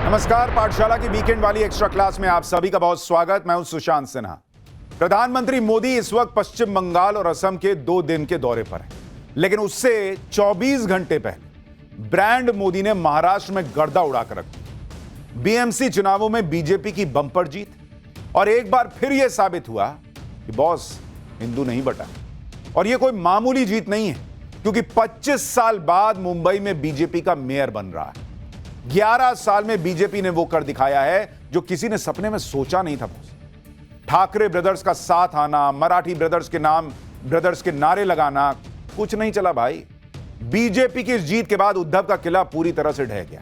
नमस्कार, पाठशाला की वीकेंड वाली एक्स्ट्रा क्लास में आप सभी का बहुत स्वागत। मैं हूं सुशांत सिन्हा। प्रधानमंत्री मोदी इस वक्त पश्चिम बंगाल और असम के 2 दिन के दौरे पर हैं, लेकिन उससे 24 घंटे पहले ब्रांड मोदी ने महाराष्ट्र में गर्दा उड़ाकर रख दी। बीएमसी चुनावों में बीजेपी की बंपर जीत, और एक बार फिर यह साबित हुआ कि बॉस हिंदू नहीं बटा। और यह कोई मामूली जीत नहीं है, क्योंकि 25 साल बाद मुंबई में बीजेपी का मेयर बन रहा है। 11 साल में बीजेपी ने वो कर दिखाया है जो किसी ने सपने में सोचा नहीं था। ठाकरे ब्रदर्स का साथ आना, मराठी ब्रदर्स के नाम ब्रदर्स के नारे लगाना, कुछ नहीं चला भाई। बीजेपी की इस जीत के बाद उद्धव का किला पूरी तरह से ढह गया।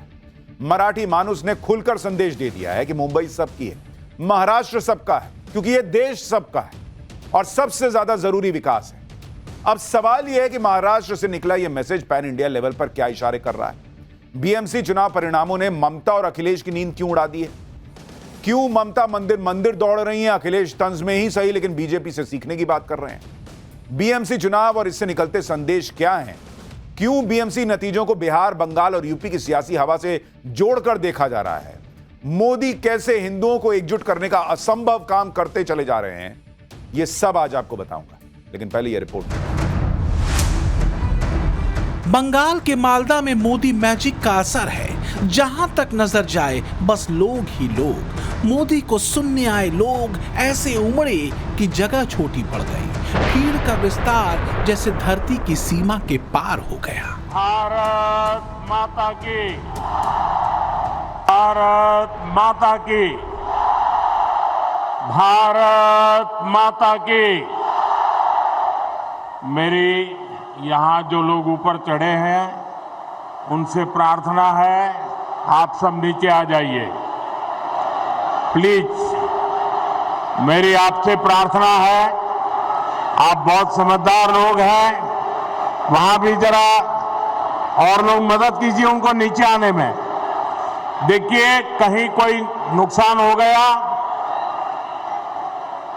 मराठी मानुस ने खुलकर संदेश दे दिया है कि मुंबई सबकी है, महाराष्ट्र सबका है, क्योंकि यह देश सबका है और सबसे ज्यादा जरूरी विकास है। अब सवाल यह है कि महाराष्ट्र से निकला यह मैसेज पैन इंडिया लेवल पर क्या इशारे कर रहा है। बीएमसी चुनाव परिणामों ने ममता और अखिलेश की नींद क्यों उड़ा दी है? क्यों ममता मंदिर मंदिर दौड़ रही हैं, अखिलेश तंज में ही सही लेकिन बीजेपी से सीखने की बात कर रहे हैं? बीएमसी चुनाव और इससे निकलते संदेश क्या हैं? क्यों बीएमसी नतीजों को बिहार, बंगाल और यूपी की सियासी हवा से जोड़कर देखा जा रहा है? मोदी कैसे हिंदुओं को एकजुट करने का असंभव काम करते चले जा रहे हैं? यह सब आज आपको बताऊंगा, लेकिन पहले यह रिपोर्ट। बंगाल के मालदा में मोदी मैजिक का असर है। जहां तक नजर जाए बस लोग ही लोग। मोदी को सुनने आए लोग ऐसे उमड़े कि जगह छोटी पड़ गई। भीड़ का विस्तार जैसे धरती की सीमा के पार हो गया। भारत माता की, भारत माता की, भारत माता की। मेरी यहाँ जो लोग ऊपर चढ़े हैं उनसे प्रार्थना है, आप सब नीचे आ जाइए प्लीज। मेरी आपसे प्रार्थना है, आप बहुत समझदार लोग हैं, वहां भी जरा और लोग मदद कीजिए उनको नीचे आने में। देखिए कहीं कोई नुकसान हो गया,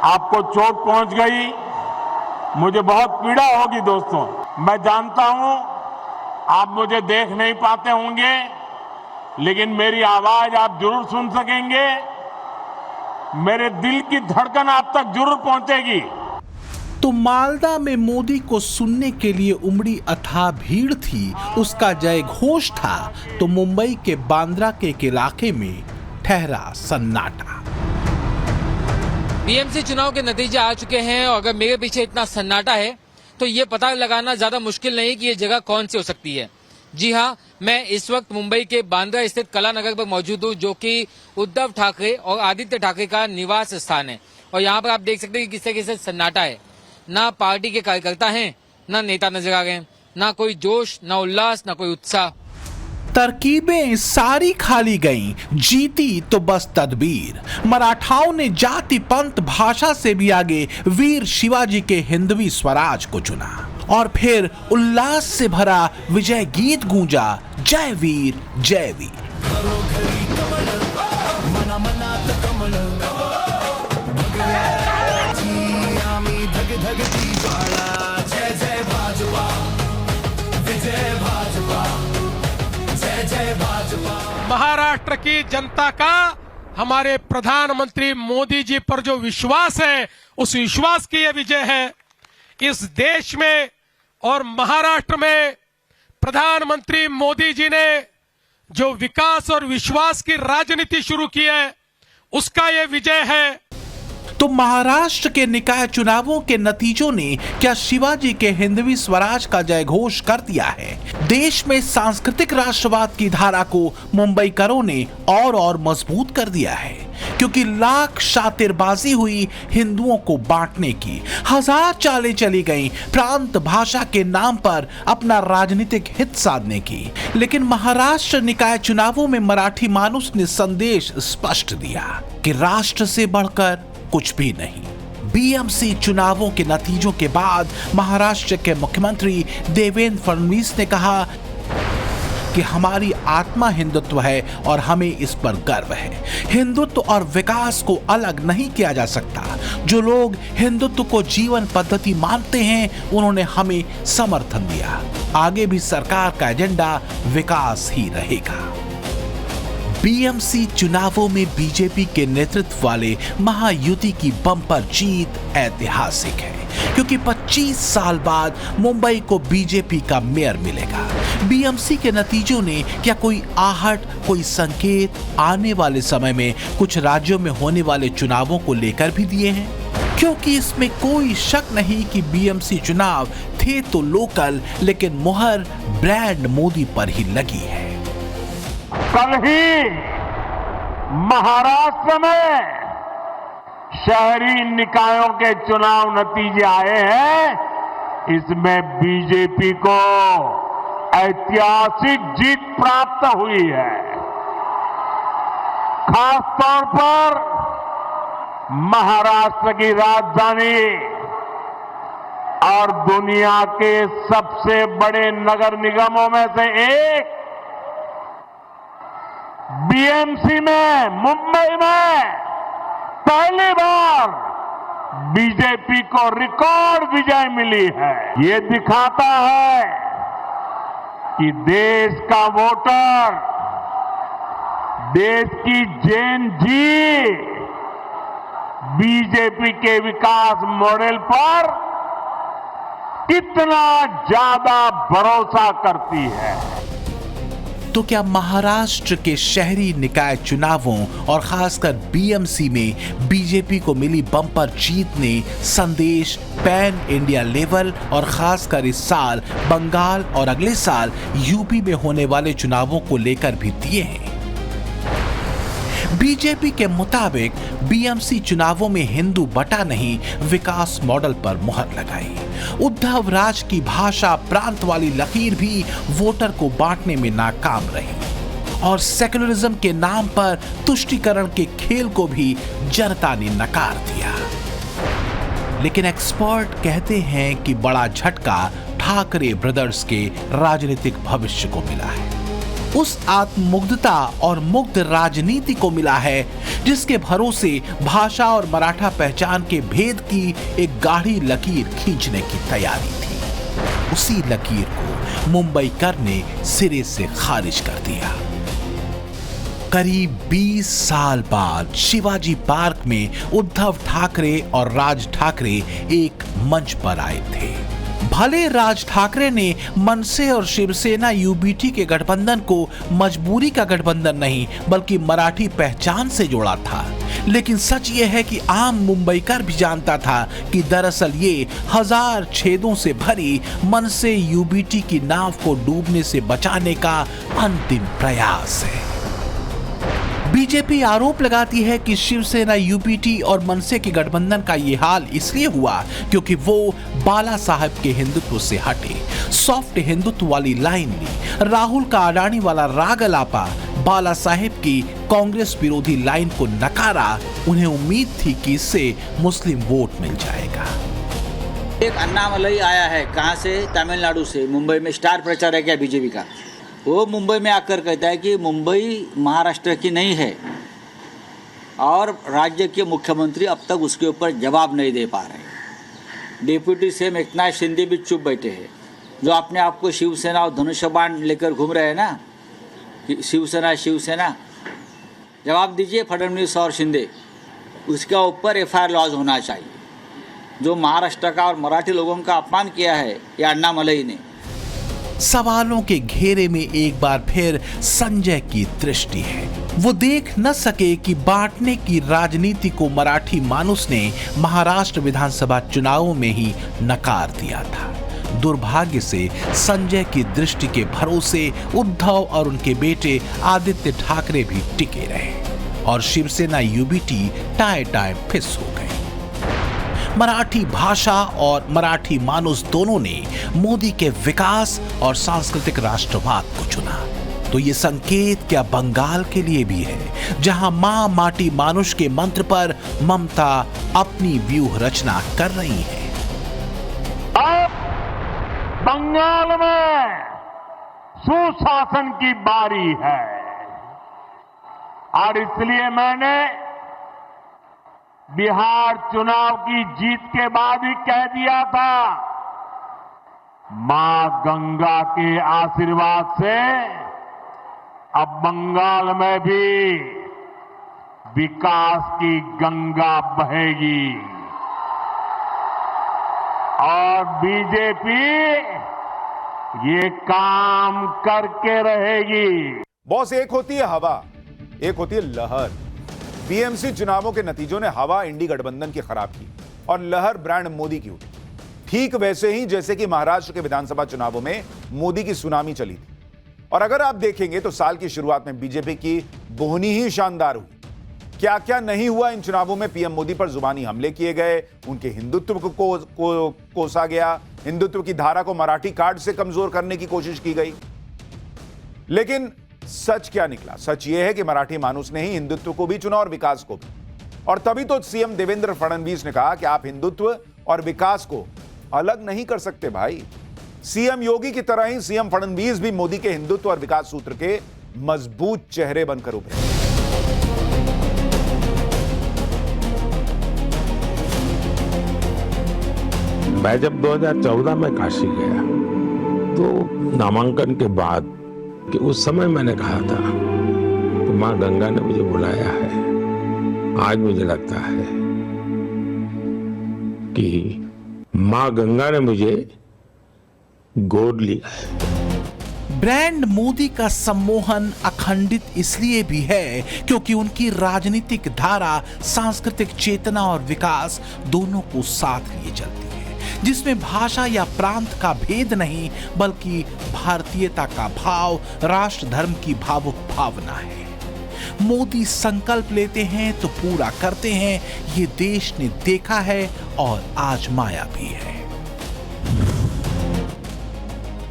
आपको चोट पहुंच गई, मुझे बहुत पीड़ा होगी दोस्तों। मैं जानता हूं आप मुझे देख नहीं पाते होंगे, लेकिन मेरी आवाज आप जरूर सुन सकेंगे। मेरे दिल की धड़कन आप तक जरूर पहुंचेगी। तो मालदा में मोदी को सुनने के लिए उमड़ी अथाह भीड़ थी, उसका जय घोष था। तो मुंबई के बांद्रा के एक इलाके में ठहरा सन्नाटा। बीएमसी चुनाव के नतीजे आ चुके हैं और अगर मेरे पीछे इतना सन्नाटा है तो ये पता लगाना ज्यादा मुश्किल नहीं कि ये जगह कौन सी हो सकती है। जी हाँ, मैं इस वक्त मुंबई के बांद्रा स्थित कला नगर पर मौजूद हूँ, जो कि उद्धव ठाकरे और आदित्य ठाकरे का निवास स्थान है। और यहाँ पर आप देख सकते हैं कि किस तरीके से सन्नाटा है। ना पार्टी के कार्यकर्ता हैं, ना नेता नजर आ गए, ना कोई जोश, ना उल्लास, ना कोई उत्साह। तरकीबें सारी खाली गईं, जीती तो बस तदबीर। मराठाओं ने जाति पंथ भाषा से भी आगे वीर शिवाजी के हिंदवी स्वराज को चुना और फिर उल्लास से भरा विजय गीत गूंजा, जय वीर जय वीर। महाराष्ट्र की जनता का हमारे प्रधानमंत्री मोदी जी पर जो विश्वास है, उस विश्वास की यह विजय है। इस देश में और महाराष्ट्र में प्रधानमंत्री मोदी जी ने जो विकास और विश्वास की राजनीति शुरू की है, उसका यह विजय है। तो महाराष्ट्र के निकाय चुनावों के नतीजों ने क्या शिवाजी के हिंदवी स्वराज का जय घोष कर दिया है? देश में सांस्कृतिक राष्ट्रवाद की धारा को मुंबईकरों ने और मजबूत कर दिया है, क्योंकि लाख शातिरबाजी हुई हिंदुओं को बांटने की। हजार चालें चली गईं प्रांत भाषा के नाम पर अपना राजनीतिक हित साधने की। लेकिन महाराष्ट्र निकाय चुनावों में मराठी मानुस ने संदेश स्पष्ट दिया कि राष्ट्र से बढ़कर कुछ भी नहीं। बीएमसी चुनावों के नतीजों के बाद महाराष्ट्र के मुख्यमंत्री देवेंद्र फडणवीस ने कहा कि हमारी आत्मा हिंदुत्व है और हमें इस पर गर्व है। हिंदुत्व और विकास को अलग नहीं किया जा सकता। जो लोग हिंदुत्व को जीवन पद्धति मानते हैं, उन्होंने हमें समर्थन दिया। आगे भी सरकार का एजेंडा विकास ही रहेगा। बीएमसी चुनावों में बीजेपी के नेतृत्व वाले महायुति की बम्पर जीत ऐतिहासिक है, क्योंकि 25 साल बाद मुंबई को बीजेपी का मेयर मिलेगा। बीएमसी के नतीजों ने क्या कोई आहट, कोई संकेत आने वाले समय में कुछ राज्यों में होने वाले चुनावों को लेकर भी दिए हैं? क्योंकि इसमें कोई शक नहीं कि बीएमसी चुनाव थे तो लोकल, लेकिन मुहर ब्रांड मोदी पर ही लगी है। कल ही महाराष्ट्र में शहरी निकायों के चुनाव नतीजे आए हैं। इसमें बीजेपी को ऐतिहासिक जीत प्राप्त हुई है। खास तौर पर महाराष्ट्र की राजधानी और दुनिया के सबसे बड़े नगर निगमों में से एक बीएमसी में, मुंबई में पहली बार बीजेपी को रिकॉर्ड विजय मिली है। ये दिखाता है कि देश का वोटर, देश की जेन जी बीजेपी के विकास मॉडल पर कितना ज्यादा भरोसा करती है। तो क्या महाराष्ट्र के शहरी निकाय चुनावों और खासकर बीएमसी में बीजेपी को मिली बम्पर जीत ने संदेश पैन इंडिया लेवल और खासकर इस साल बंगाल और अगले साल यूपी में होने वाले चुनावों को लेकर भी दिए हैं? बीजेपी के मुताबिक बीएमसी चुनावों में हिंदू बटा नहीं, विकास मॉडल पर मुहर लगाई। उद्धव राज की भाषा प्रांत वाली लकीर भी वोटर को बांटने में नाकाम रही और सेक्युलरिज्म के नाम पर तुष्टीकरण के खेल को भी जनता ने नकार दिया। लेकिन एक्सपर्ट कहते हैं कि बड़ा झटका ठाकरे ब्रदर्स के राजनीतिक भविष्य को मिला है। उस आत्ममुग्धता और मुग्ध राजनीति को मिला है जिसके भरोसे भाषा और मराठा पहचान के भेद की एक गाढ़ी लकीर खींचने की तैयारी थी। उसी लकीर को मुंबईकर ने सिरे से खारिज कर दिया। करीब 20 साल बाद शिवाजी पार्क में उद्धव ठाकरे और राज ठाकरे एक मंच पर आए थे। भले राज ठाकरे ने मनसे और शिवसेना यूबीटी के गठबंधन को मजबूरी का गठबंधन नहीं बल्कि मराठी पहचान से जोड़ा था, लेकिन सच यह है कि आम मुंबईकर भी जानता था कि दरअसल ये हजार छेदों से भरी मनसे यूबीटी की नाव को डूबने से बचाने का अंतिम प्रयास है। बीजेपी आरोप लगाती है कि शिवसेना यूपीटी और मनसे के गठबंधन का ये हाल इसलिए हुआ क्योंकि वो बाला साहब के हिंदुत्व से हटे, सॉफ्ट हिंदुत्व वाली लाइन ली, राहुल का अडानी वाला राग अलापा, बाला साहेब की कांग्रेस विरोधी लाइन को नकारा। उन्हें उम्मीद थी कि इससे मुस्लिम वोट मिल जाएगा। एक अन्नामलई आया है, कहाँ से? तमिलनाडु से। मुंबई में स्टार प्रचार है क्या बीजेपी का? वो मुंबई में आकर कहता है कि मुंबई महाराष्ट्र की नहीं है और राज्य के मुख्यमंत्री अब तक उसके ऊपर जवाब नहीं दे पा रहे। डिप्यूटी सीएम एकनाथ शिंदे भी चुप बैठे हैं, जो अपने आप को शिवसेना और धनुष्य बाण लेकर घूम रहे हैं ना, शिवसेना शिवसेना। जवाब दीजिए फडणवीस और शिंदे, उसके ऊपर एफआईआर लॉन्च होना चाहिए। जो महाराष्ट्र का और मराठी लोगों का अपमान किया है ये अन्नामलई ने। सवालों के घेरे में एक बार फिर संजय की दृष्टि है। वो देख न सके कि बांटने की राजनीति को मराठी मानुस ने महाराष्ट्र विधानसभा चुनावों में ही नकार दिया था। दुर्भाग्य से संजय की दृष्टि के भरोसे उद्धव और उनके बेटे आदित्य ठाकरे भी टिके रहे और शिवसेना यूबीटी टाए टाए फिस हो गई। मराठी भाषा और मराठी मानुस दोनों ने मोदी के विकास और सांस्कृतिक राष्ट्रवाद को चुना। तो ये संकेत क्या बंगाल के लिए भी है, जहां मां माटी मानुष के मंत्र पर ममता अपनी व्यूह रचना कर रही है? अब बंगाल में सुशासन की बारी है और इसलिए मैंने बिहार चुनाव की जीत के बाद ही कह दिया था, मां गंगा के आशीर्वाद से अब बंगाल में भी विकास की गंगा बहेगी और बीजेपी ये काम करके रहेगी। बॉस, एक होती है हवा, एक होती है लहर। बीएमसी चुनावों के नतीजों ने हवा इंडी गठबंधन की खराब की और लहर ब्रांड मोदी की उठी। ठीक वैसे ही जैसे कि महाराष्ट्र के विधानसभा चुनावों में मोदी की सुनामी चली थी। और अगर आप देखेंगे तो साल की शुरुआत में बीजेपी की बोहनी ही शानदार हुई। क्या क्या नहीं हुआ इन चुनावों में। पीएम मोदी पर जुबानी हमले किए गए, उनके हिंदुत्व को कोसा गया, हिंदुत्व की धारा को मराठी कार्ड से कमजोर करने की कोशिश की गई। लेकिन सच क्या निकला? सच यह है कि मराठी मानुस ने ही हिंदुत्व को भी चुना और विकास को भी। और तभी तो सीएम देवेंद्र फडणवीस ने कहा कि आप हिंदुत्व और विकास को अलग नहीं कर सकते भाई। सीएम योगी की तरह ही सीएम फडणवीस भी मोदी के हिंदुत्व और विकास सूत्र के मजबूत चेहरे बनकर उभरे। मैं जब 2014 में काशी गया तो नामांकन के बाद कि उस समय मैंने कहा था कि मां गंगा ने मुझे बुलाया है। आज मुझे लगता है कि मां गंगा ने मुझे गोद लिया है। ब्रांड मोदी का सम्मोहन अखंडित इसलिए भी है क्योंकि उनकी राजनीतिक धारा सांस्कृतिक चेतना और विकास दोनों को साथ लिए चलती है, जिसमें भाषा या प्रांत का भेद नहीं बल्कि भारतीयता का भाव, राष्ट्र धर्म की भावुक भावना है। मोदी संकल्प लेते हैं तो पूरा करते हैं, ये देश ने देखा है और आजमाया भी है।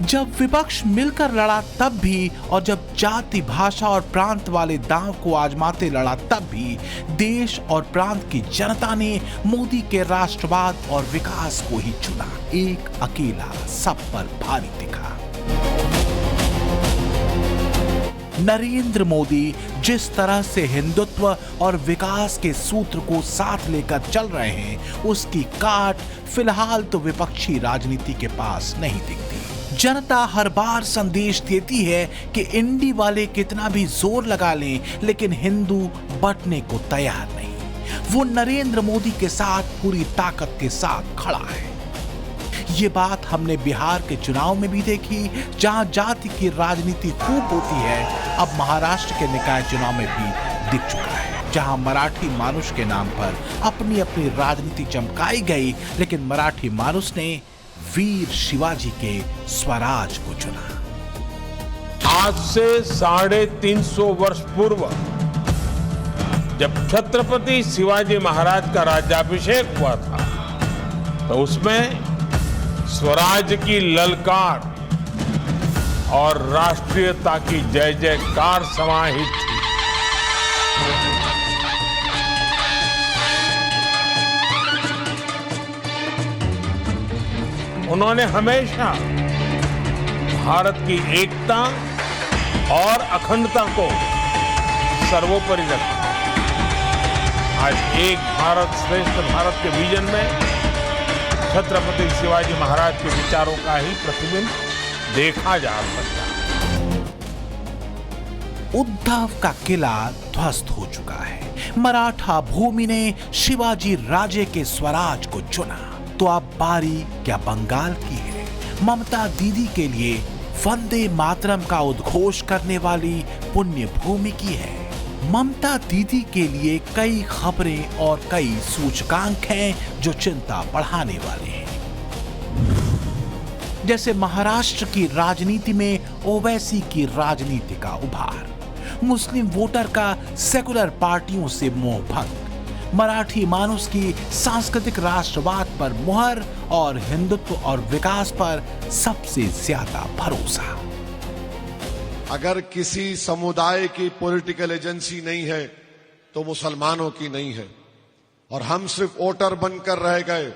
जब विपक्ष मिलकर लड़ा तब भी, और जब जाति भाषा और प्रांत वाले दांव को आजमाते लड़ा तब भी, देश और प्रांत की जनता ने मोदी के राष्ट्रवाद और विकास को ही चुना। एक अकेला सब पर भारी दिखा। नरेंद्र मोदी जिस तरह से हिंदुत्व और विकास के सूत्र को साथ लेकर चल रहे हैं, उसकी काट फिलहाल तो विपक्षी राजनीति के पास नहीं दिखती। जनता हर बार संदेश देती है कि इंडी वाले कितना भी जोर लगा लें, लेकिन हिंदू बटने को तैयार नहीं। वो नरेंद्र मोदी के साथ पूरी ताकत के साथ खड़ा है। ये बात हमने बिहार के चुनाव में भी देखी, जहां जाति की राजनीति खूब होती है। अब महाराष्ट्र के निकाय चुनाव में भी दिख चुका है, जहां मराठी मानुष के नाम पर अपनी अपनी राजनीति चमकाई गई, लेकिन मराठी मानुष ने वीर शिवाजी के स्वराज को चुना। आज से 350 वर्ष पूर्व जब छत्रपति शिवाजी महाराज का राज्याभिषेक हुआ था, तो उसमें स्वराज की ललकार और राष्ट्रीयता की जय जयकार समाहित थी। उन्होंने हमेशा भारत की एकता और अखंडता को सर्वोपरि रखा। आज एक भारत श्रेष्ठ भारत के विजन में छत्रपति शिवाजी महाराज के विचारों का ही प्रतिबिंब देखा जा सकता है। उद्धव का किला ध्वस्त हो चुका है। मराठा भूमि ने शिवाजी राजे के स्वराज को चुना। तो अब बारी क्या बंगाल की है? ममता दीदी के लिए वंदे मातरम का उद्घोष करने वाली पुण्य भूमि की है। ममता दीदी के लिए कई खबरें और कई सूचकांक हैं जो चिंता बढ़ाने वाले हैं। जैसे महाराष्ट्र की राजनीति में ओवैसी की राजनीति का उभार, मुस्लिम वोटर का सेकुलर पार्टियों से मोह भंग, मराठी मानुस की सांस्कृतिक राष्ट्रवाद पर मुहर और हिंदुत्व और विकास पर सबसे ज्यादा भरोसा। अगर किसी समुदाय की पॉलिटिकल एजेंसी नहीं है तो मुसलमानों की नहीं है, और हम सिर्फ वोटर बनकर रह गए।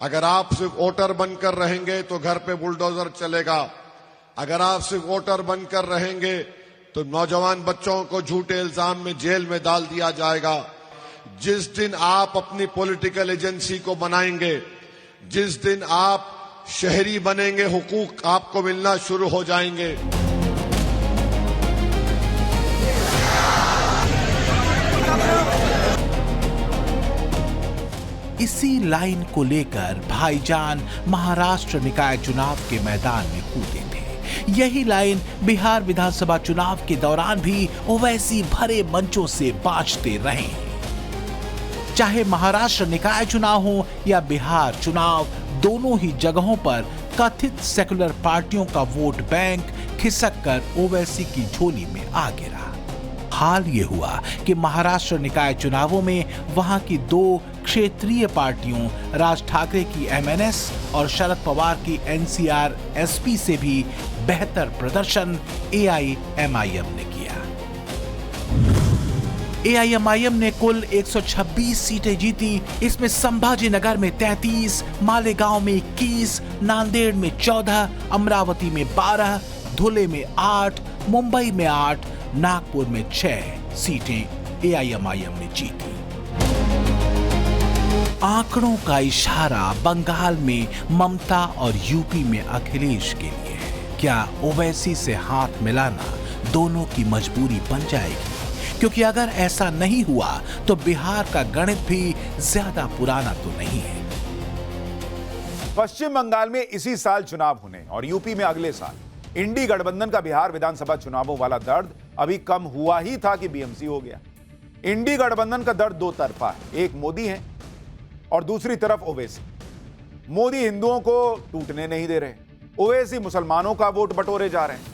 अगर आप सिर्फ वोटर बनकर रहेंगे तो घर पे बुलडोजर चलेगा। अगर आप सिर्फ वोटर बनकर रहेंगे तो नौजवान बच्चों को झूठे इल्जाम में जेल में डाल दिया जाएगा। जिस दिन आप अपनी पॉलिटिकल एजेंसी को बनाएंगे, जिस दिन आप शहरी बनेंगे, हुकूक आपको मिलना शुरू हो जाएंगे। इसी लाइन को लेकर भाईजान महाराष्ट्र निकाय चुनाव के मैदान में कूदे थे। यही लाइन बिहार विधानसभा चुनाव के दौरान भी ओवैसी भरे मंचों से बाजते रहे। चाहे महाराष्ट्र निकाय चुनाव हो या बिहार चुनाव, दोनों ही जगहों पर कथित सेकुलर पार्टियों का वोट बैंक खिसक कर ओवैसी की झोली में आ गिरा। हाल ये हुआ कि महाराष्ट्र निकाय चुनावों में वहां की दो क्षेत्रीय पार्टियों राज ठाकरे की MNS और शरद पवार की NCR SP से भी बेहतर प्रदर्शन AIMIM ने किया। AIMIM ने कुल 126 सीटें जीती। इसमें संभाजी नगर में 33, मालेगांव में 21, नांदेड़ में 14, अमरावती में 12, धुले में 8, मुंबई में 8, नागपुर में 6 सीटें AIMIM ने जीती। आंकड़ों का इशारा बंगाल में ममता और यूपी में अखिलेश के लिए है। क्या ओवैसी से हाथ मिलाना दोनों की मजबूरी बन जाएगी? क्योंकि अगर ऐसा नहीं हुआ तो बिहार का गणित भी ज्यादा पुराना तो नहीं है। पश्चिम बंगाल में इसी साल चुनाव होने और यूपी में अगले साल इंडी गठबंधन का बिहार विधानसभा चुनावों वाला दर्द अभी कम हुआ ही था कि BMC हो गया। इंडी गठबंधन का दर्द दो तरफा है, एक मोदी है और दूसरी तरफ ओवैसी। मोदी हिंदुओं को टूटने नहीं दे रहे, ओवैसी मुसलमानों का वोट बटोरे जा रहे हैं।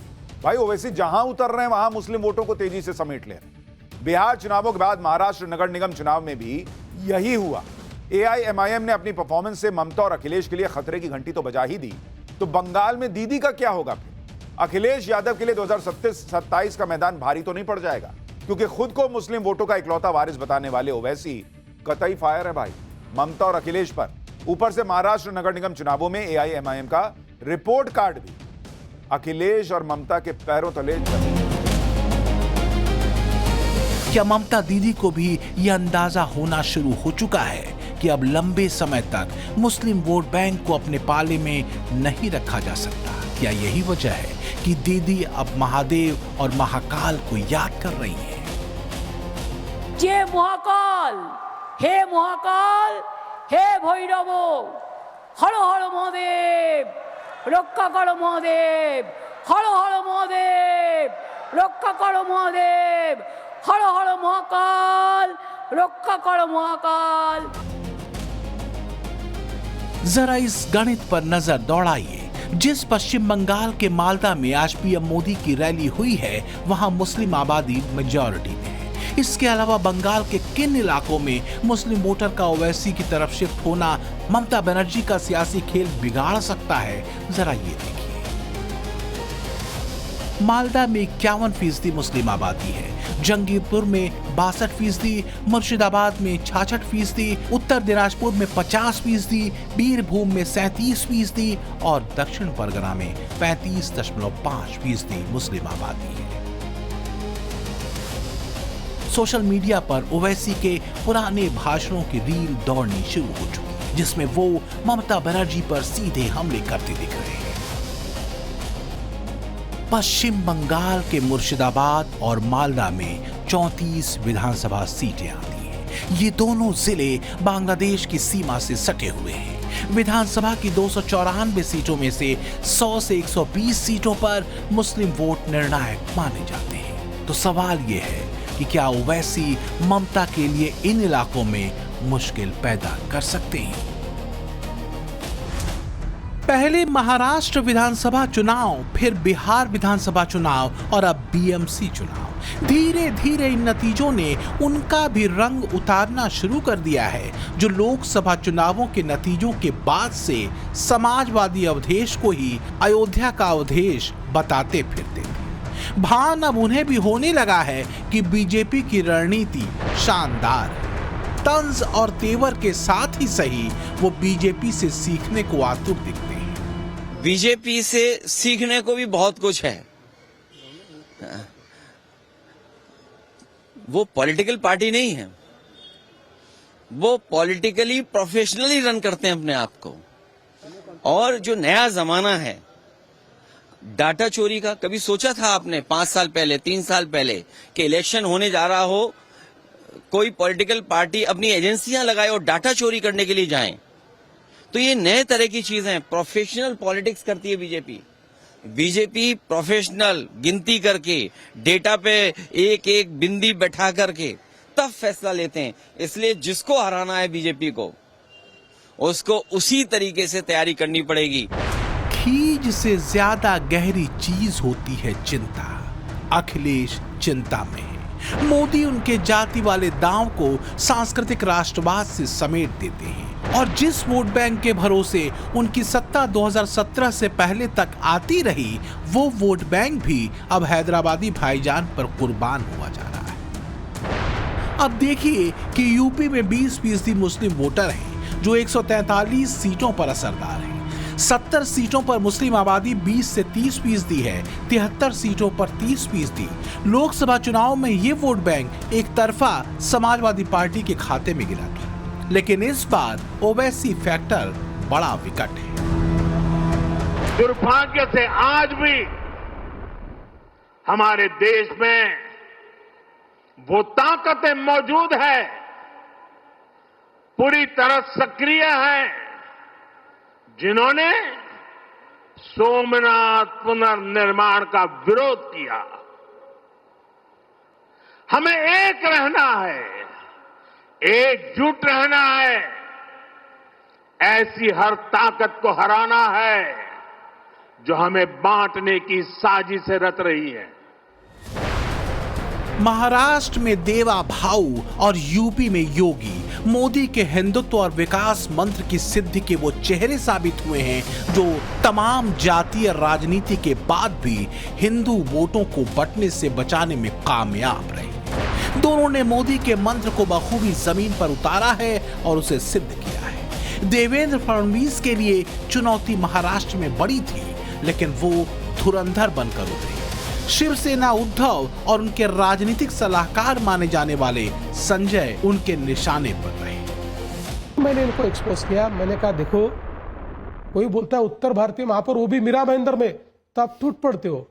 भाई ओवैसी जहां उतर रहे हैं वहां मुस्लिम वोटों को तेजी से समेट ले रहे हैं। बिहार चुनावों के बाद महाराष्ट्र नगर निगम चुनाव में भी यही हुआ। AIMIM ने अपनी परफॉर्मेंस से ममता और अखिलेश के लिए खतरे की घंटी तो बजा ही दी, तो बंगाल में दीदी का क्या होगा फिर? अखिलेश यादव के लिए 2027 का मैदान भारी तो नहीं पड़ जाएगा, क्योंकि खुद को मुस्लिम वोटों का इकलौता वारिस बताने वाले ओवैसी कतई फायर है भाई ममता और अखिलेश पर। ऊपर से महाराष्ट्र नगर निगम चुनावों में AIMIM का रिपोर्ट कार्ड भी अखिलेश और ममता के पैरों तले। क्या ममता दीदी को भी यह अंदाजा होना शुरू हो चुका है कि अब लंबे समय तक मुस्लिम वोट बैंक को अपने पाले में नहीं रखा जा सकता? क्या यही वजह है कि दीदी अब महादेव और महाकाल को याद कर रही हैं? जय महाकाल, हे महाकाल, हे भैरव, हर हर महादेव, रक्षा करो महादेव, हर हर महादेव, रक्षा करो महादेव, हर हर महाकाल, रक्षा करो महाकाल। जरा इस गणित पर नजर दौड़ाइए। जिस पश्चिम बंगाल के मालदा में आज PM मोदी की रैली हुई है, वहां मुस्लिम आबादी मेजॉरिटी में है। इसके अलावा बंगाल के किन इलाकों में मुस्लिम वोटर का ओवैसी की तरफ शिफ्ट होना ममता बनर्जी का सियासी खेल बिगाड़ सकता है, जरा ये देखिए। मालदा में 51% मुस्लिम आबादी है, जंगीपुर में 62%, मुर्शिदाबाद में 66%, उत्तर दिनाजपुर में 50%, बीरभूम में 37% और दक्षिण परगना में 35.5% मुस्लिम आबादी है। सोशल मीडिया पर ओवैसी के पुराने भाषणों की रील दौड़नी शुरू हो चुकी, जिसमें वो ममता बनर्जी पर सीधे हमले करते दिख रहे हैं। पश्चिम बंगाल के मुर्शिदाबाद और मालदा में 34 विधानसभा सीटें आती हैं। ये दोनों जिले बांग्लादेश की सीमा से सटे हुए हैं। विधानसभा की 294 सीटों में से 100 से 120 सीटों पर मुस्लिम वोट निर्णायक माने जाते हैं। तो सवाल ये है कि क्या ओवैसी ममता के लिए इन इलाकों में मुश्किल पैदा कर सकते हैं? पहले महाराष्ट्र विधानसभा चुनाव, फिर बिहार विधानसभा चुनाव और अब BMC चुनाव। धीरे धीरे इन नतीजों ने उनका भी रंग उतारना शुरू कर दिया है, जो लोकसभा चुनावों के नतीजों के बाद से समाजवादी अवधेश को ही अयोध्या का अवधेश बताते फिरते थे। भान अब उन्हें भी होने लगा है कि बीजेपी की रणनीति शानदार है। तंज और तेवर के साथ ही सही, वो बीजेपी से सीखने को आतुर दिखते हैं। बीजेपी से सीखने को भी बहुत कुछ है। वो पॉलिटिकल पार्टी नहीं है, वो पॉलिटिकली प्रोफेशनली रन करते हैं अपने आप को। और जो नया जमाना है डाटा चोरी का, कभी सोचा था आपने 5 साल पहले, 3 साल पहले कि इलेक्शन होने जा रहा हो, कोई पॉलिटिकल पार्टी अपनी एजेंसियां लगाए और डाटा चोरी करने के लिए जाएं, तो ये नए तरह की चीजें हैं। प्रोफेशनल पॉलिटिक्स करती है बीजेपी। बीजेपी प्रोफेशनल गिनती करके डेटा पे एक एक बिंदी बैठा करके तब फैसला लेते हैं। इसलिए जिसको हराना है बीजेपी को, उसको उसी तरीके से तैयारी करनी पड़ेगी। खीज से ज्यादा गहरी चीज होती है चिंता। अखिलेश चिंता में है। मोदी उनके जाति वाले दांव को सांस्कृतिक राष्ट्रवाद से समेट देते हैं और जिस वोट बैंक के भरोसे उनकी सत्ता 2017 से पहले तक आती रही, वो वोट बैंक भी अब हैदराबादी भाईजान पर कुर्बान हुआ जा रहा है। अब देखिए कि यूपी में 20% मुस्लिम वोटर हैं जो 143 सीटों पर असरदार हैं। 70 सीटों पर मुस्लिम आबादी 20 से 30% है, 73 सीटों पर 30%। लोकसभा चुनाव में ये वोट बैंक एक तरफा समाजवादी पार्टी के खाते में गिरा था, लेकिन इस बार ओवैसी फैक्टर बड़ा विकट है। दुर्भाग्य से आज भी हमारे देश में वो ताकतें मौजूद है, पूरी तरह सक्रिय है, जिन्होंने सोमनाथ पुनर्निर्माण का विरोध किया। हमें एक रहना है, एकजुट रहना है, ऐसी हर ताकत को हराना है जो हमें बांटने की साजिश से रच रही है। महाराष्ट्र में देवा भाऊ और यूपी में योगी मोदी के हिंदुत्व और विकास मंत्र की सिद्धि के वो चेहरे साबित हुए हैं जो तमाम जातीय राजनीति के बाद भी हिंदू वोटों को बंटने से बचाने में कामयाब रहे। दोनों ने मोदी के मंत्र को बखूबी जमीन पर उतारा है और उसे सिद्ध किया है। देवेंद्र फडणवीस के लिए चुनौती महाराष्ट्र में बड़ी थी, लेकिन वो धुरंधर बनकर उभरे। शिवसेना उद्धव और उनके राजनीतिक सलाहकार माने जाने वाले संजय उनके निशाने पर रहे। मैंने इनको एक्सपोज किया। मैंने कहा देखो, कोई बोलता है उत्तर भारतीय महापौर, वो भी मीरा महेंद्र में, तो आप टूट पड़ते हो।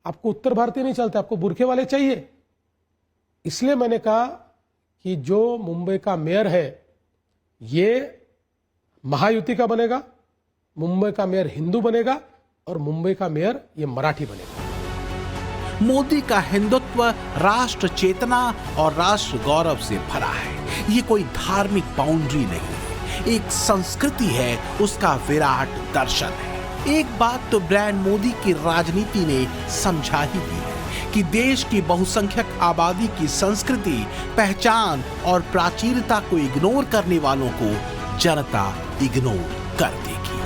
आपको उत्तर भारतीय नहीं चलते, आपको बुरखे वाले चाहिए। इसलिए मैंने कहा कि जो मुंबई का मेयर है ये महायुति का बनेगा, मुंबई का मेयर हिंदू बनेगा और मुंबई का मेयर ये मराठी बनेगा। मोदी का हिंदुत्व राष्ट्र चेतना और राष्ट्र गौरव से भरा है। ये कोई धार्मिक बाउंड्री नहीं है, एक संस्कृति है, उसका विराट दर्शन है। एक बात तो ब्रांड मोदी की राजनीति ने समझा ही दी है कि देश की बहुसंख्यक आबादी की संस्कृति, पहचान और प्राचीनता को इग्नोर करने वालों को जनता इग्नोर कर देगी।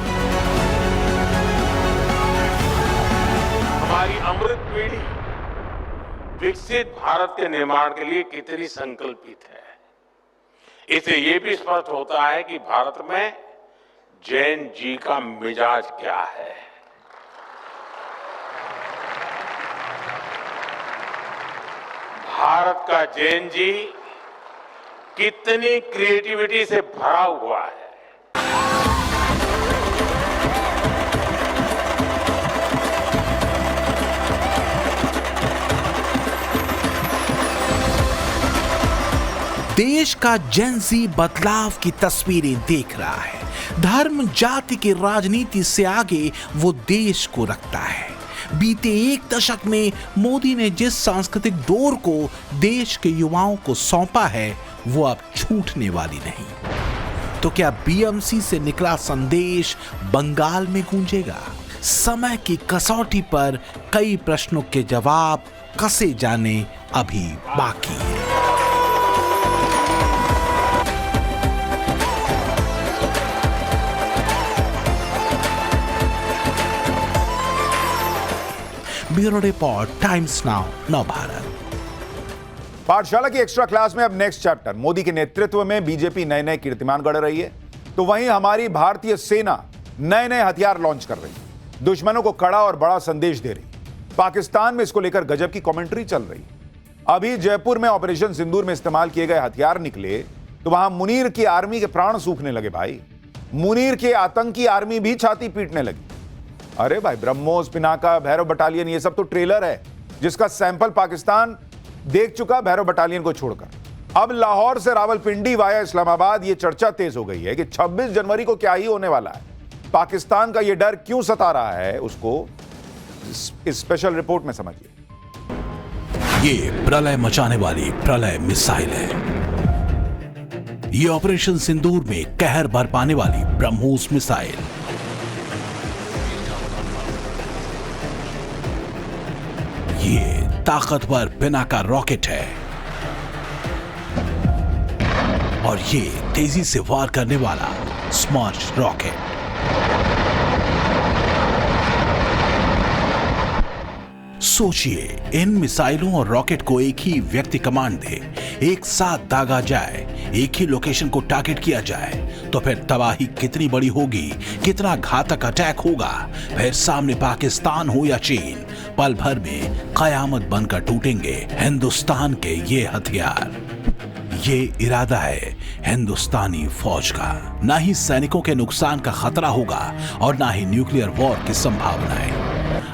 हमारी अमृत पीढ़ी विकसित भारत के निर्माण के लिए कितनी संकल्पित है, इससे ये भी स्पष्ट होता है कि भारत में जैन जी का मिजाज क्या है। भारत का जैन जी कितनी क्रिएटिविटी से भरा हुआ है। देश का जेंजी बदलाव की तस्वीरें देख रहा है। धर्म जाति की राजनीति से आगे वो देश को रखता है। बीते एक दशक में मोदी ने जिस सांस्कृतिक डोर को देश के युवाओं को सौंपा है वो अब छूटने वाली नहीं। तो क्या बीएमसी से निकला संदेश बंगाल में गूंजेगा? समय की कसौटी पर कई प्रश्नों के जवाब कसे जाने अभी बाकी है। Bureau report, times now, Navbharat. पाठशाला की एक्स्ट्रा क्लास में अब नेक्स्ट चैप्टर। मोदी के नेतृत्व में बीजेपी नए नए कीर्तिमान गढ़ रही है, तो वहीं हमारी भारतीय सेना नए नए हथियार लॉन्च कर रही है, दुश्मनों को कड़ा और बड़ा संदेश दे रही। पाकिस्तान में इसको लेकर गजब की कमेंट्री चल रही। अभी जयपुर में ऑपरेशन सिंदूर में इस्तेमाल किए गए हथियार निकले तो वहां मुनीर की आर्मी के प्राण सूखने लगे। भाई, मुनीर के आतंकी आर्मी भी छाती पीटने लगी। अरे भाई, ब्रह्मोस, पिनाका, भैरव बटालियन, ये सब तो ट्रेलर है जिसका सैंपल पाकिस्तान देख चुका, भैरव बटालियन को छोड़कर। अब लाहौर से रावलपिंडी वाया इस्लामाबाद ये चर्चा तेज हो गई है कि 26 जनवरी को क्या ही होने वाला है। पाकिस्तान का ये डर क्यों सता रहा है, उसको इस स्पेशल रिपोर्ट में समझिए। ये प्रलय मचाने वाली प्रलय मिसाइल है। ये ऑपरेशन सिंदूर में कहर बरपाने वाली ब्रह्मोस मिसाइल। ये ताकतवर पिनाका रॉकेट है और ये तेजी से वार करने वाला स्मर्च रॉकेट। सोचिए, इन मिसाइलों और रॉकेट को एक ही व्यक्ति कमांड दे, एक साथ दागा जाए, एक ही लोकेशन को टारगेट किया जाए, तो फिर तबाही कितनी बड़ी होगी, कितना घातक अटैक होगा। फिर सामने पाकिस्तान हो या चीन, पल भर में कयामत बनकर टूटेंगे हिंदुस्तान के ये हथियार। ये इरादा है हिंदुस्तानी फौज का। ना ही सैनिकों के नुकसान का खतरा होगा और ना ही न्यूक्लियर वॉर की संभावनाएं।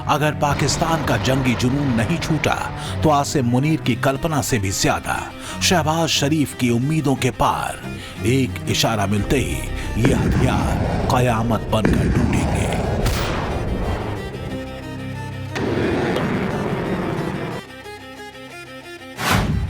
अगर पाकिस्तान का जंगी जुनून नहीं छूटा तो आसिम मुनीर की कल्पना से भी ज्यादा शहबाज शरीफ की उम्मीदों के पार एक इशारा मिलते ही ये हथियार कयामत बनकर टूटेंगे।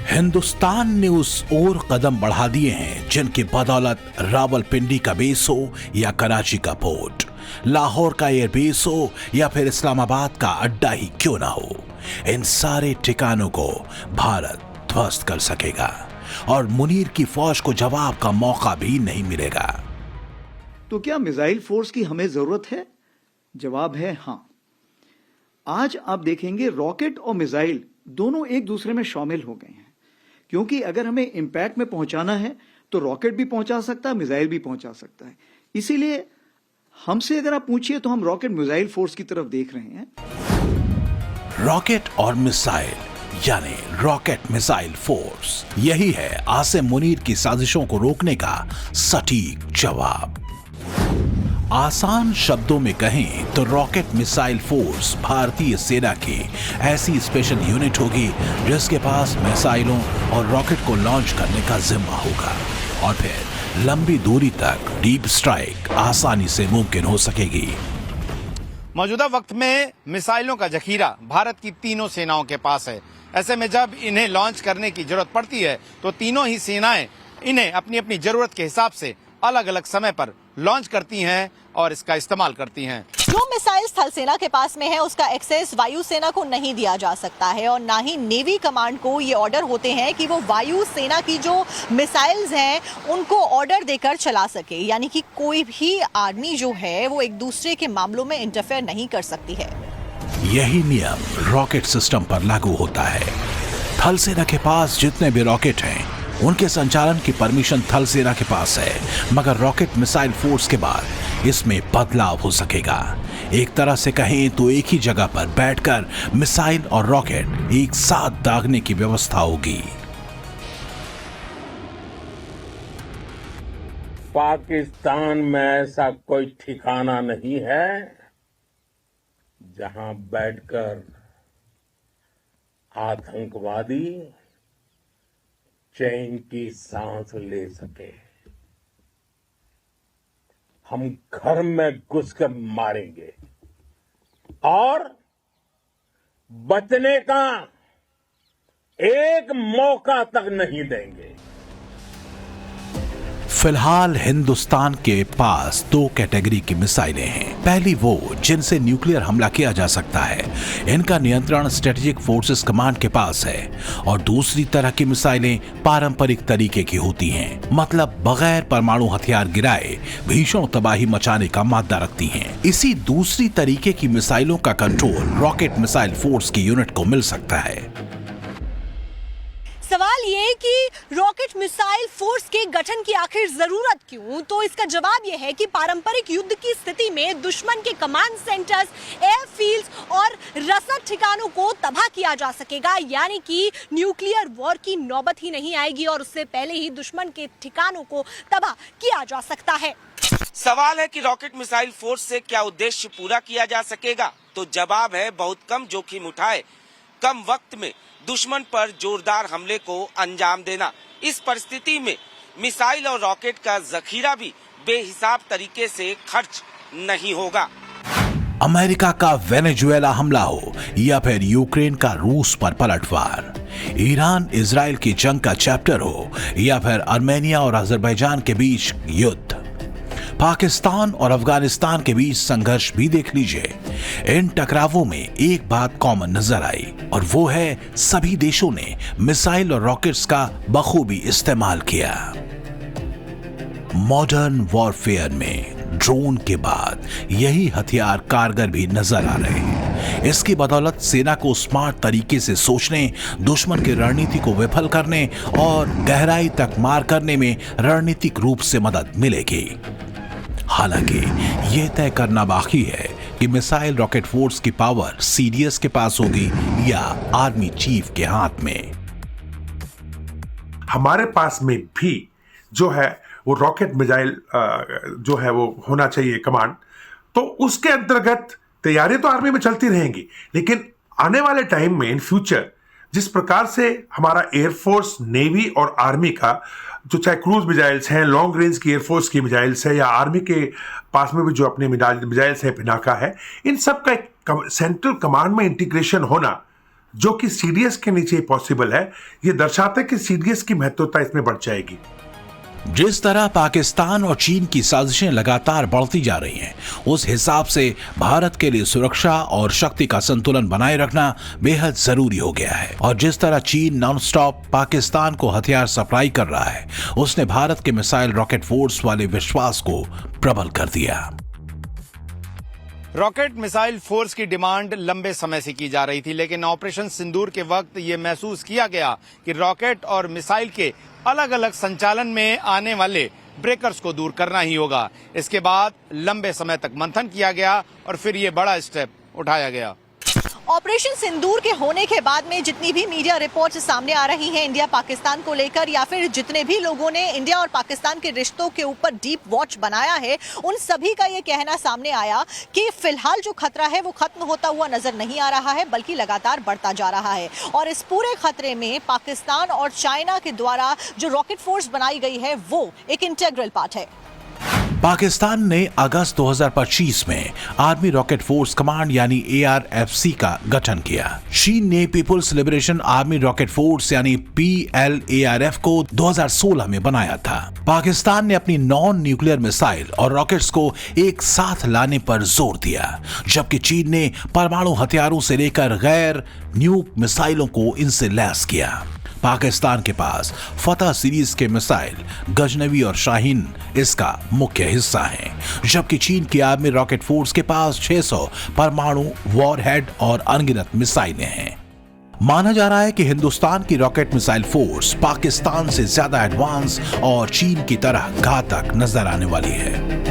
हिंदुस्तान ने उस ओर कदम बढ़ा दिए हैं जिनकी बदौलत रावलपिंडी का बेस हो या कराची का पोर्ट, लाहौर का एयरबेस हो या फिर इस्लामाबाद का अड्डा ही क्यों ना हो, इन सारे ठिकानों को भारत ध्वस्त कर सकेगा और मुनीर की फौज को जवाब का मौका भी नहीं मिलेगा। तो क्या मिसाइल फोर्स की हमें जरूरत है? जवाब है हां। आज आप देखेंगे रॉकेट और मिसाइल दोनों एक दूसरे में शामिल हो गए हैं, क्योंकि अगर हमें इंपैक्ट में पहुंचाना है तो रॉकेट भी पहुंचा सकता है, मिसाइल भी पहुंचा सकता है। इसीलिए हमसे अगर आप पूछिए तो हम रॉकेट मिसाइल फोर्स की तरफ देख रहे हैं। रॉकेट और मिसाइल यानी रॉकेट मिसाइल फोर्स, यही है आसिम मुनीर की साजिशों को रोकने का सटीक जवाब। आसान शब्दों में कहें तो रॉकेट मिसाइल फोर्स भारतीय सेना की ऐसी स्पेशल यूनिट होगी जिसके पास मिसाइलों और रॉकेट को लॉन्च करने का जिम्मा होगा और फिर लंबी दूरी तक डीप स्ट्राइक आसानी से मुमकिन हो सकेगी। मौजूदा वक्त में मिसाइलों का जखीरा भारत की तीनों सेनाओं के पास है। ऐसे में जब इन्हें लॉन्च करने की जरूरत पड़ती है तो तीनों ही सेनाएं इन्हें अपनी अपनी जरूरत के हिसाब से अलग अलग समय पर लॉन्च करती हैं और इसका इस्तेमाल करती हैं। जो मिसाइल थल सेना के पास में है उसका एक्सेस वायु सेना को नहीं दिया जा सकता है और ना ही नेवी कमांड को ये ऑर्डर होते हैं कि वो वायु सेना की जो मिसाइल्स हैं उनको ऑर्डर देकर चला सके, यानी कि कोई भी आर्मी जो है वो एक दूसरे के मामलों में इंटरफेयर नहीं कर सकती है। यही नियम रॉकेट सिस्टम पर लागू होता है। थल सेना के पास जितने भी रॉकेट हैं उनके संचालन की परमिशन थल सेना के पास है, मगर रॉकेट मिसाइल फोर्स के बाद इसमें बदलाव हो सकेगा। एक तरह से कहें तो एक ही जगह पर बैठकर मिसाइल और रॉकेट एक साथ दागने की व्यवस्था होगी। पाकिस्तान में ऐसा कोई ठिकाना नहीं है जहां बैठकर आतंकवादी चैन की सांस ले सके। हम घर में घुसकर मारेंगे और बचने का एक मौका तक नहीं देंगे। फिलहाल हिंदुस्तान के पास दो कैटेगरी की मिसाइलें हैं। पहली वो जिनसे न्यूक्लियर हमला किया जा सकता है, इनका नियंत्रण स्ट्रेटेजिक फोर्सेस कमांड के पास है, और दूसरी तरह की मिसाइलें पारंपरिक तरीके की होती हैं, मतलब बगैर परमाणु हथियार गिराए भीषण तबाही मचाने का मादा रखती हैं। इसी दूसरी तरीके की मिसाइलों का कंट्रोल रॉकेट मिसाइल फोर्स की यूनिट को मिल सकता है। सवाल ये कि रॉकेट मिसाइल फोर्स के गठन की आखिर जरूरत क्यों? तो इसका जवाब यह है कि पारंपरिक युद्ध की स्थिति में दुश्मन के कमांड सेंटर्स, एयरफील्ड्स और रसद ठिकानों को तबाह किया जा सकेगा, यानी कि न्यूक्लियर वॉर की नौबत ही नहीं आएगी और उससे पहले ही दुश्मन के ठिकानों को तबाह किया जा सकता है। सवाल है कि रॉकेट मिसाइल फोर्स से क्या उद्देश्य पूरा किया जा सकेगा? तो जवाब है बहुत कम जोखिम उठाए कम वक्त में दुश्मन पर जोरदार हमले को अंजाम देना। इस परिस्थिति में मिसाइल और रॉकेट का जखीरा भी बेहिसाब तरीके से खर्च नहीं होगा। अमेरिका का वेनेजुएला हमला हो या फिर यूक्रेन का रूस पर पलटवार, ईरान इजराइल की जंग का चैप्टर हो या फिर आर्मेनिया और अजरबैजान के बीच युद्ध, पाकिस्तान और अफगानिस्तान के बीच संघर्ष भी देख लीजिए। इन टकरावों में एक बात कॉमन नजर आई और वो है सभी देशों ने मिसाइल और रॉकेट्स का बखूबी इस्तेमाल किया। मॉडर्न वॉरफेयर में ड्रोन के बाद यही हथियार कारगर भी नजर आ रहे हैं। इसकी बदौलत सेना को स्मार्ट तरीके से सोचने, दुश्मन की रणनीति को विफल करने और गहराई तक मार करने में रणनीतिक रूप से मदद मिलेगी। हालांकि यह तय करना बाकी है कि मिसाइल रॉकेट फोर्स की पावर सीडीएस के पास होगी या आर्मी चीफ के हाथ में। हमारे पास में भी जो है वो रॉकेट मिसाइल जो है वो होना चाहिए कमांड, तो उसके अंतर्गत तैयारी तो आर्मी में चलती रहेंगी, लेकिन आने वाले टाइम में इन फ्यूचर जिस प्रकार से हमारा एयरफोर्स, नेवी और आर्मी का जो चाहे क्रूज मिसाइल्स हैं, लॉन्ग रेंज की एयरफोर्स की मिसाइल्स है या आर्मी के पास में भी जो अपने मिसाइल्स है, पिनाका है, इन सब का एक सेंट्रल कमांड में इंटीग्रेशन होना जो कि सीडीएस के नीचे पॉसिबल है, ये दर्शाता है कि सीडीएस की महत्वता इसमें बढ़ जाएगी। जिस तरह पाकिस्तान और चीन की साजिशें लगातार बढ़ती जा रही हैं, उस हिसाब से भारत के लिए सुरक्षा और शक्ति का संतुलन बनाए रखना बेहद जरूरी हो गया है। और जिस तरह चीन नॉनस्टॉप पाकिस्तान को हथियार सप्लाई कर रहा है, उसने भारत के मिसाइल रॉकेट फोर्स वाले विश्वास को प्रबल कर दिया। रॉकेट मिसाइल फोर्स की डिमांड लंबे समय से की जा रही थी, लेकिन ऑपरेशन सिंदूर के वक्त ये महसूस किया गया कि रॉकेट और मिसाइल के अलग अलग संचालन में आने वाले ब्रेकर्स को दूर करना ही होगा। इसके बाद लंबे समय तक मंथन किया गया और फिर ये बड़ा स्टेप उठाया गया। ऑपरेशन सिंदूर के होने के बाद में जितनी भी मीडिया रिपोर्ट्स सामने आ रही हैं इंडिया पाकिस्तान को लेकर, या फिर जितने भी लोगों ने इंडिया और पाकिस्तान के रिश्तों के ऊपर डीप वॉच बनाया है, उन सभी का ये कहना सामने आया कि फिलहाल जो खतरा है वो खत्म होता हुआ नजर नहीं आ रहा है, बल्कि लगातार बढ़ता जा रहा है। और इस पूरे खतरे में पाकिस्तान और चाइना के द्वारा जो रॉकेट फोर्स बनाई गई है वो एक इंटीग्रल पार्ट है। पाकिस्तान ने अगस्त 2025 में आर्मी रॉकेट फोर्स कमांड यानी ARFC का गठन किया। चीन ने people's liberation army rocket force यानी PLARF को 2016 में बनाया था। पाकिस्तान ने अपनी नॉन न्यूक्लियर मिसाइल और रॉकेट्स को एक साथ लाने पर जोर दिया, जबकि चीन ने परमाणु हथियारों से लेकर गैर न्यूक मिसाइलों को इनसे लैस किया। पाकिस्तान के पास फतह सीरीज के मिसाइल गजनवी और शाहीन इसका मुख्य हिस्सा हैं, जबकि चीन की आर्मी रॉकेट फोर्स के पास 600 परमाणु वॉरहेड और अनगिनत मिसाइलें हैं। माना जा रहा है कि हिंदुस्तान की रॉकेट मिसाइल फोर्स पाकिस्तान से ज्यादा एडवांस और चीन की तरह घातक नजर आने वाली है।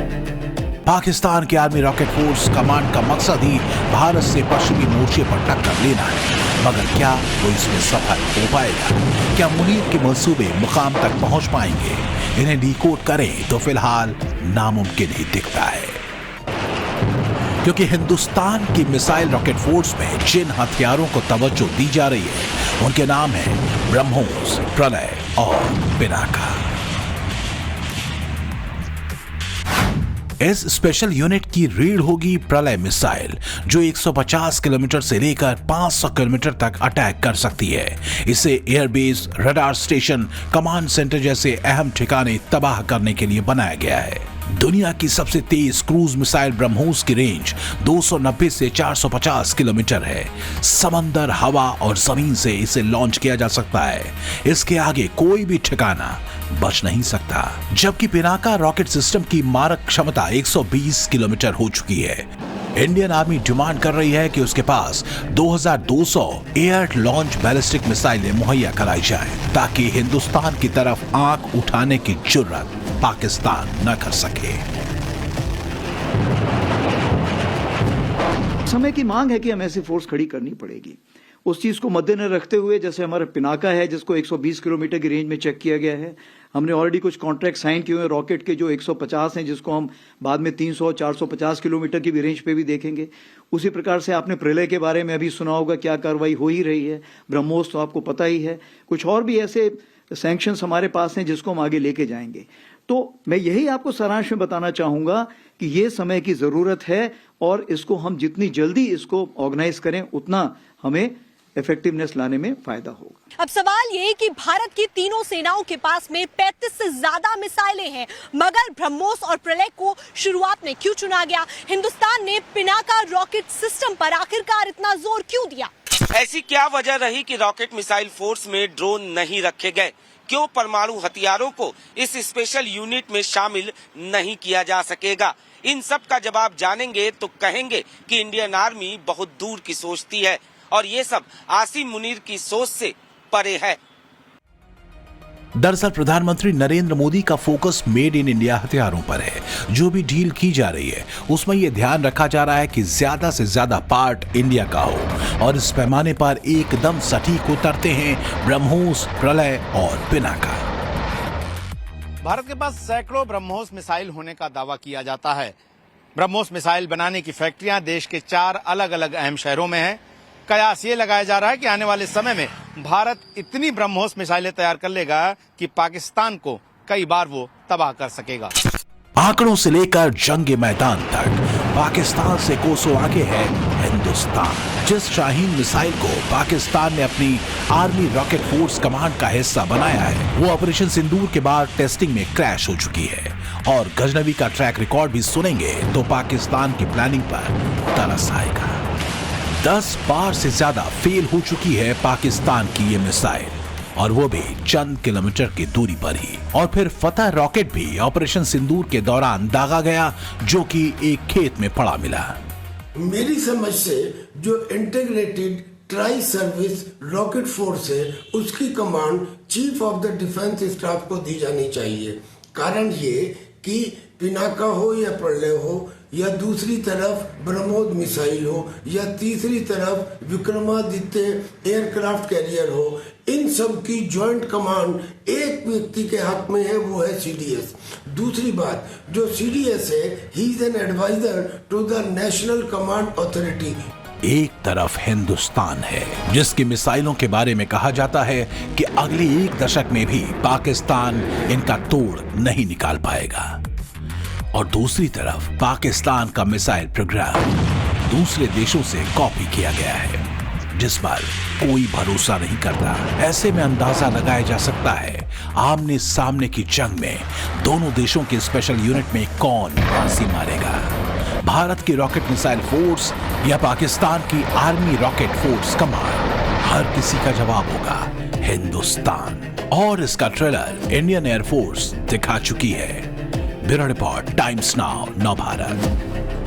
पाकिस्तान की आर्मी रॉकेट फोर्स कमांड का मकसद ही भारत से पश्चिमी मोर्चे पर टक्कर लेना है, मगर क्या वो इसमें सफल हो पाएगा? क्या मुनीर के मंसूबे मुकाम तक पहुंच पाएंगे? इन्हें डिकोड करें तो फिलहाल नामुमकिन ही दिखता है, क्योंकि हिंदुस्तान की मिसाइल रॉकेट फोर्स में जिन हथियारों को तवज्जो दी जा रही है उनके नाम हैं ब्रह्मोस, प्रलय और पिनाका। इस स्पेशल यूनिट की रीढ़ होगी प्रलय मिसाइल, जो 150 किलोमीटर से लेकर 500 किलोमीटर तक अटैक कर सकती है। इसे airbase, radar station, command centre जैसे अहम ठिकाने तबाह करने के लिए बनाया गया है। दुनिया की सबसे तेज क्रूज मिसाइल ब्रह्मोस की रेंज 290 से 450 किलोमीटर है। समंदर, हवा और जमीन से इसे लॉन्च किया जा सकता है। इसके आगे कोई भी ठिकाना बच नहीं सकता। जबकि पिनाका रॉकेट सिस्टम की मारक क्षमता 120 किलोमीटर हो चुकी है। इंडियन आर्मी डिमांड कर रही है कि उसके पास 2200 एयर लॉन्च बैलिस्टिक मिसाइलें मुहैया कराई जाए, ताकि हिंदुस्तान की तरफ आंख उठाने की जुर्रत पाकिस्तान न कर सके। समय की मांग है कि हमें ऐसी फोर्स खड़ी करनी पड़ेगी। उस चीज को मद्देनजर रखते हुए, जैसे हमारा पिनाका है जिसको 120 किलोमीटर की रेंज में चेक किया गया है, हमने ऑलरेडी कुछ कॉन्ट्रैक्ट साइन किए हुए रॉकेट के जो 150 हैं, जिसको हम बाद में 300-450 किलोमीटर की भी रेंज पे भी देखेंगे। उसी प्रकार से आपने प्रलय के बारे में अभी सुना होगा, क्या कार्रवाई हो ही रही है। ब्रह्मोस तो आपको पता ही है। कुछ और भी ऐसे सैंक्शंस हमारे पास हैं जिसको हम आगे लेके जाएंगे। तो मैं यही आपको सारांश में बताना चाहूंगा कि ये समय की जरूरत है और इसको हम जितनी जल्दी इसको ऑर्गेनाइज करें उतना हमें इफेक्टिवनेस लाने में फायदा होगा। अब सवाल ये कि भारत की तीनों सेनाओं के पास में 35 से ज्यादा मिसाइलें हैं, मगर ब्रह्मोस और प्रलय को शुरुआत में क्यों चुना गया? हिंदुस्तान ने पिनाका रॉकेट सिस्टम पर आखिरकार इतना जोर क्यों दिया? ऐसी क्या वजह रही कि रॉकेट मिसाइल फोर्स में ड्रोन नहीं रखे गए? क्यों परमाणु हथियारों को इस स्पेशल यूनिट में शामिल नहीं किया जा सकेगा? इन सब का जवाब जानेंगे तो कहेंगे कि इंडियन आर्मी बहुत दूर की सोचती है और ये सब आसिम मुनीर की सोच से परे है। दरअसल प्रधानमंत्री नरेंद्र मोदी का फोकस मेड इन इंडिया हथियारों पर है। जो भी डील की जा रही है उसमें यह ध्यान रखा जा रहा है कि ज्यादा से ज्यादा पार्ट इंडिया का हो और इस पैमाने पर एकदम सटीक उतरते हैं ब्रह्मोस, प्रलय और पिनाका। भारत के पास सैकड़ों ब्रह्मोस मिसाइल होने का दावा किया जाता है। ब्रह्मोस मिसाइल बनाने की फैक्ट्रियां देश के 4 अलग अलग अहम शहरों में हैं। कयास ये लगाया जा रहा है कि आने वाले समय में भारत इतनी ब्रह्मोस मिसाइलें तैयार कर लेगा कि पाकिस्तान को कई बार वो तबाह कर सकेगा। आंकड़ों से लेकर जंग मैदान तक पाकिस्तान से कोसों आगे है हिंदुस्तान। जिस शाहीन मिसाइल को पाकिस्तान ने अपनी आर्मी रॉकेट फोर्स कमांड का हिस्सा बनाया है वो ऑपरेशन सिंदूर के बाद टेस्टिंग में क्रैश हो चुकी है और गजनवी का ट्रैक रिकॉर्ड भी सुनेंगे तो पाकिस्तान की प्लानिंग पर तरस आएगा। 10 बार से ज्यादा फेल हो चुकी है पाकिस्तान की ये मिसाइल और वो भी चंद किलोमीटर की दूरी पर ही। और फिर फतह रॉकेट भी ऑपरेशन सिंदूर के दौरान दागा गया जो कि एक खेत में पड़ा मिला। मेरी समझ से जो integrated tri service rocket force है उसकी command chief of the defence staff को दी जानी चाहिए। कारण ये कि पिनाका हो या प्रलय हो या दूसरी तरफ ब्रह्मोस मिसाइल हो या तीसरी तरफ विक्रमादित्य एयरक्राफ्ट कैरियर हो, इन सब की ज्वाइंट कमांड एक व्यक्ति के हाथ में है, वो है सीडीएस। दूसरी बात, जो सीडीएस है he is an adviser to the national command authority. एक तरफ हिंदुस्तान है जिसकी मिसाइलों के बारे में कहा जाता है कि अगले 1 दशक में भी पाकिस्तान इनका तोड़ नहीं निकाल पाएगा और दूसरी तरफ पाकिस्तान का मिसाइल प्रोग्राम दूसरे देशों से कॉपी किया गया है जिस पर कोई भरोसा नहीं करता। ऐसे में अंदाजा लगाया जा सकता है आमने सामने की जंग में दोनों देशों के स्पेशल यूनिट में कौन बाजी मारेगा, भारत की रॉकेट मिसाइल फोर्स या पाकिस्तान की आर्मी रॉकेट फोर्स कमांड। हर किसी का जवाब होगा हिंदुस्तान और इसका ट्रेलर इंडियन एयरफोर्स दिखा चुकी है। Bureau report, times now, Navbharat.